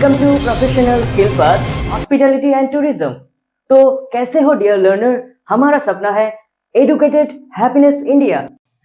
Welcome to professional skill path hospitality and tourism. तो कैसे हो डियर लर्नर, हमारा सपना है educated happiness India.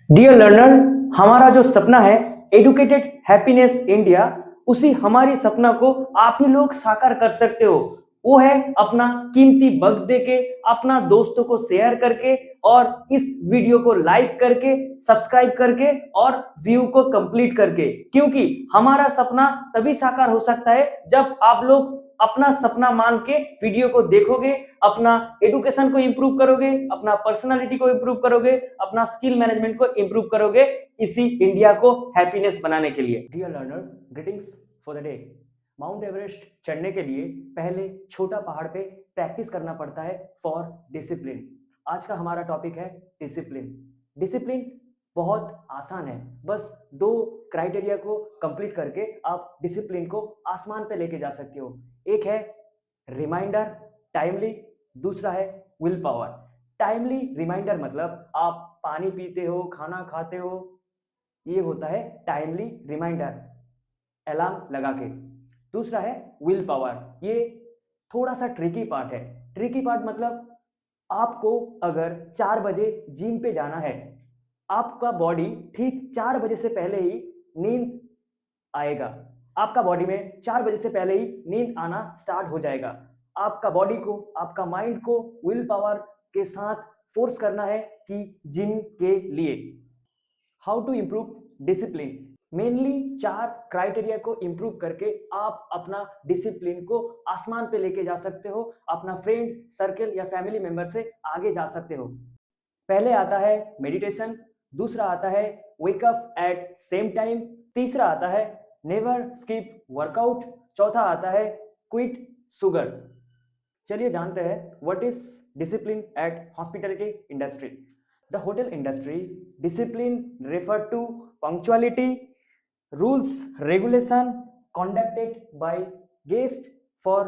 Dear learner, हमारा जो सपना है एडुकेटेड हैप्पीनेस इंडिया, उसी हमारी सपना को आप ही लोग साकार कर सकते हो। वो है अपना कीमती वक्त देके, अपना दोस्तों को शेयर करके और इस वीडियो को लाइक करके, सब्सक्राइब करके और व्यू को कंप्लीट करके। क्योंकि हमारा सपना तभी साकार हो सकता है जब आप लोग अपना सपना मान के वीडियो को देखोगे, अपना एजुकेशन को इंप्रूव करोगे, अपना पर्सनालिटी को इंप्रूव करोगे, अपना स्किल मैनेजमेंट को इंप्रूव करोगे, इसी इंडिया को हैप्पीनेस बनाने के लिए। Dear learner, greetings for the day. Mount Everest चढ़ने के लिए पहले छोटा पहाड़ पे प्रैक्टिस करना पड़ता है फॉर डिसिप्लिन। आज का हमारा टॉपिक है डिसिप्लिन। डिसिप्लिन बहुत आसान है, बस 2 क्राइटेरिया को कंप्लीट करके आप डिसिप्लिन को आसमान पे लेके जा सकते हो। एक है रिमाइंडर, टाइमली, दूसरा है विल पावर। टाइमली रिमाइंडर मतलब आप पानी पीते हो, खाना खाते हो, ये होता है टाइमली रिमाइंडर, अलार्म लगा के। दूसरा है विल पावर, ये थोड़ा सा ट्रिकी पार्ट है। ट्रिकी पार्ट मतलब आपको अगर 4 बजे जिम पे जाना है, आपका बॉडी ठीक 4 बजे से पहले ही नींद आएगा। आपका बॉडी में 4 बजे से पहले ही नींद आना स्टार्ट हो जाएगा। आपका बॉडी को, आपका माइंड को विल पावर के साथ फोर्स करना है कि जिम के लिए। How to improve discipline? Mainly 4 criteria को इंप्रूव करके आप अपना डिसिप्लिन को आसमान पे लेके जा सकते हो, अपना फ्रेंड सर्कल या फैमिली मेंबर से आगे जा सकते हो। पहले आता है मेडिटेशन, दूसरा आता है wake up at same time, तीसरा आता है नेवर स्किप वर्कआउट, चौथा आता है क्विट शुगर। चलिए जानते हैं what is discipline at hospitality industry. The hotel industry discipline refer to punctuality, rules regulation conducted by guests for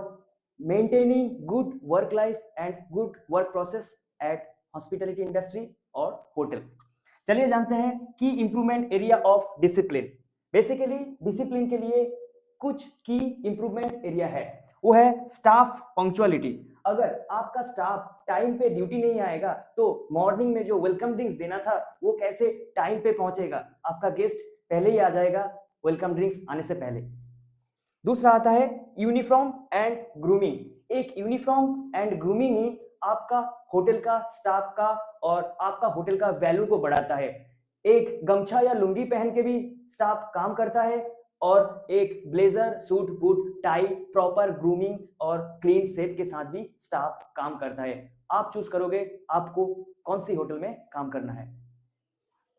maintaining good work life and good work process at hospitality industry और hotel. चलिए जानते हैं की improvement area of discipline. Basically discipline के लिए कुछ की improvement area है, वो है स्टाफ पंक्चुअलिटी। अगर आपका स्टाफ टाइम पे ड्यूटी नहीं आएगा तो मॉर्निंग में जो वेलकम ड्रिंक्स देना था वो कैसे टाइम पे पहुंचेगा? आपका गेस्ट पहले ही आ जाएगा वेलकम ड्रिंक्स आने से पहले। दूसरा आता है यूनिफॉर्म एंड ग्रूमिंग। एक यूनिफॉर्म एंड ग्रूमिंग ही आपका होटल का, स्टाफ का और आपका होटल का वैल्यू को बढ़ाता है। एक गमछा या लुंगी पहन के भी स्टाफ काम करता है और एक blazer, suit, boot, tie, proper grooming और क्लीन शेव के साथ भी स्टाफ काम करता है। आप चूज करोगे आपको कौन सी होटल में काम करना है।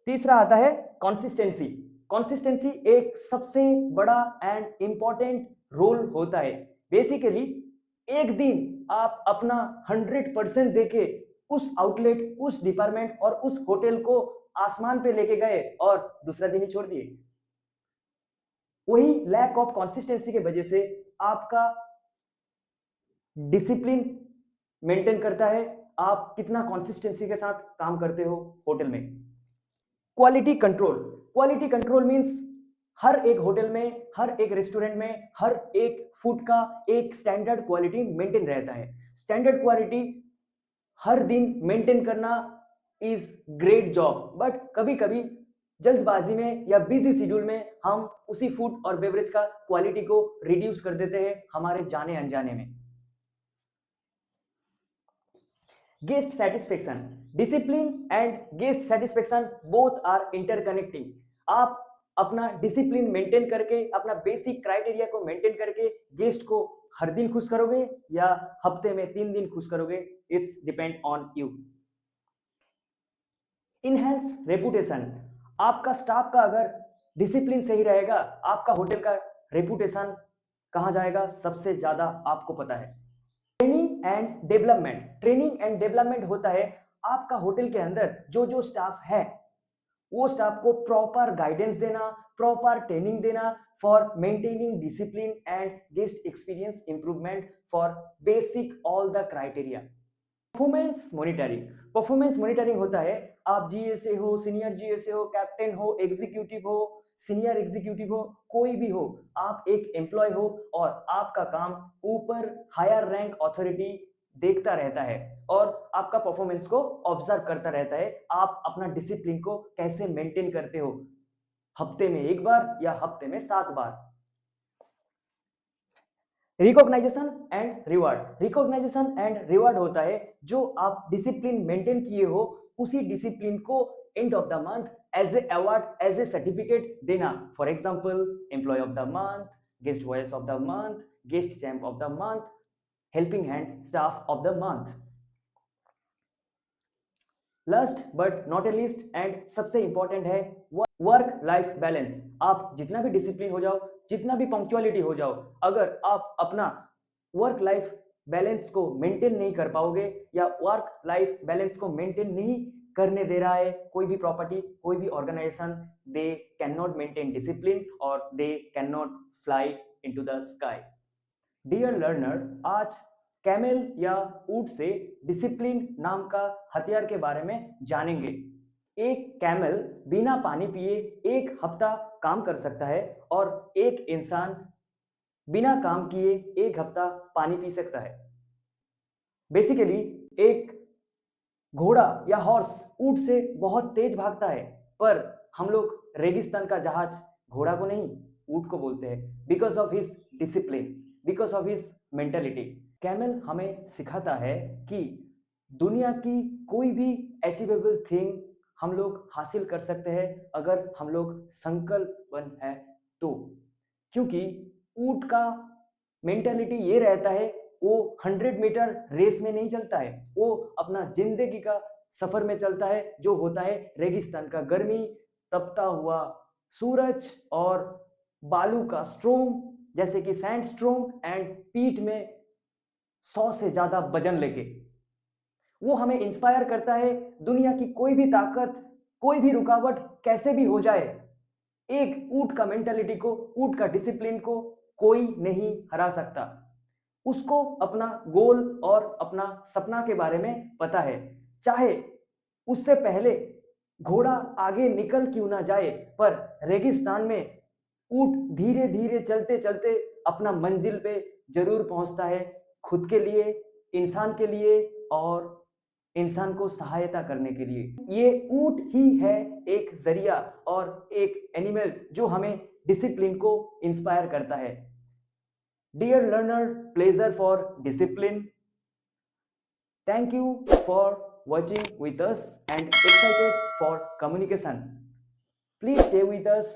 तीसरा आता है कंसिस्टेंसी। कंसिस्टेंसी एक सबसे बड़ा एंड इंपॉर्टेंट रोल होता है। बेसिकली एक दिन आप अपना 100% देके उस आउटलेट, उस डिपार्टमेंट और उस होटल को आसमान पे लेके गए और दूसरा दिन ही छोड़ दिए। वही लैक ऑफ कंसिस्टेंसी की वजह से आपका डिसिप्लिन मेंटेन करता है, आप कितना कंसिस्टेंसी के साथ काम करते हो होटल में। Quality control. Quality control means हर एक होटल में, हर एक रेस्टोरेंट में, हर एक फूड का एक स्टैंडर्ड क्वालिटी मेंटेन रहता है। स्टैंडर्ड क्वालिटी हर दिन मेंटेन करना इज ग्रेट जॉब, बट कभी कभी जल्दबाजी में या बिजी शेड्यूल में हम उसी फूड और बेवरेज का क्वालिटी को रिड्यूस कर देते हैं हमारे जाने अनजाने में। Guest satisfaction. Discipline and guest satisfaction both are interconnecting. आप अपना डिसिप्लिन मेंटेन करके, अपना बेसिक क्राइटेरिया को मेंटेन करके गेस्ट को हर दिन खुश करोगे या हफ्ते में 3 दिन खुश करोगे, it's depend on you. Enhance reputation. आपका स्टाफ का अगर डिसिप्लिन सही रहेगा, आपका होटल का रेपुटेशन कहां जाएगा सबसे ज्यादा आपको पता है। Training and development. Training and development होता है आपका होटल के अंदर जो जो स्टाफ है वो स्टाफ को प्रॉपर गाइडेंस देना, प्रॉपर ट्रेनिंग देना for maintaining discipline and guest experience improvement for basic all the criteria. Performance monitoring. Performance monitoring होता है आप जीएसए हो, सीनियर जीएसए हो, कैप्टन हो, एग्जीक्यूटिव हो, सीनियर एग्जीक्यूटिव हो, कोई भी हो, आप एक एम्प्लॉय हो और आपका काम ऊपर हायर रैंक अथॉरिटी देखता रहता है और आपका परफॉर्मेंस को ऑब्जर्व करता रहता है। आप अपना डिसिप्लिन को कैसे मेंटेन करते हो, हफ्ते में 1 बार या हफ्ते में 7 बार। Recognition and reward. Recognition and reward होता है जो आप डिसिप्लिन मेंटेन किए हो, उसी डिसिप्लिन को end of the month as a award, as a certificate देना। For example, employee of the month, guest voice of the month, guest champ of the month, helping hand staff of the month. Last but not a least and सबसे important है work life balance. आप जितना भी discipline हो जाओ, जितना भी punctuality हो जाओ, अगर आप अपना वर्क लाइफ बैलेंस को मेंटेन नहीं कर पाओगे या वर्क लाइफ बैलेंस को मेंटेन नहीं करने दे रहा है कोई भी प्रॉपर्टी, कोई भी organisation, they can not maintain discipline और they can not fly into the sky. Dear learner, आज कैमल या ऊंट से डिसिप्लिन नाम का हथियार के बारे में जानेंगे। एक कैमल बिना पानी पिए 1 हफ्ता काम कर सकता है और एक इंसान बिना काम किए 1 हफ्ता पानी पी सकता है। बेसिकली एक घोड़ा या हॉर्स ऊंट से बहुत तेज भागता है, पर हम लोग रेगिस्तान का जहाज घोड़ा को नहीं, ऊंट को बोलते हैं, because of his discipline, because of his mentality. Camel हमें सिखाता है कि दुनिया की कोई भी अचीवेबल थिंग हम लोग हासिल कर सकते हैं अगर हम लोग संकल्पबद्ध है तो। क्योंकि ऊंट का मेंटालिटी ये रहता है, वो 100 मीटर रेस में नहीं चलता है, वो अपना जिंदगी का सफर में चलता है, जो होता है रेगिस्तान का गर्मी, तपता हुआ सूरज और बालू का स्ट्रोम, जैसे कि सैंड स्ट्रोम, एंड पीठ में 100 से ज्यादा वजन लेके। वो हमें इंस्पायर करता है, दुनिया की कोई भी ताकत, कोई भी रुकावट कैसे भी हो जाए, एक ऊंट का मेंटालिटी को, ऊंट का डिसिप्लिन को कोई नहीं हरा सकता। उसको अपना गोल और अपना सपना के बारे में पता है, चाहे उससे पहले घोड़ा आगे निकल क्यों ना जाए, पर रेगिस्तान में ऊंट धीरे धीरे चलते चलते अपना मंजिल पे जरूर पहुंचता है, खुद के लिए, इंसान के लिए और इंसान को सहायता करने के लिए। ये ऊंट ही है एक जरिया और एक एनिमल जो हमें डिसिप्लिन को इंस्पायर करता है। Dear learner, pleasure for discipline. Thank you for watching with us and excited for communication. Please stay with us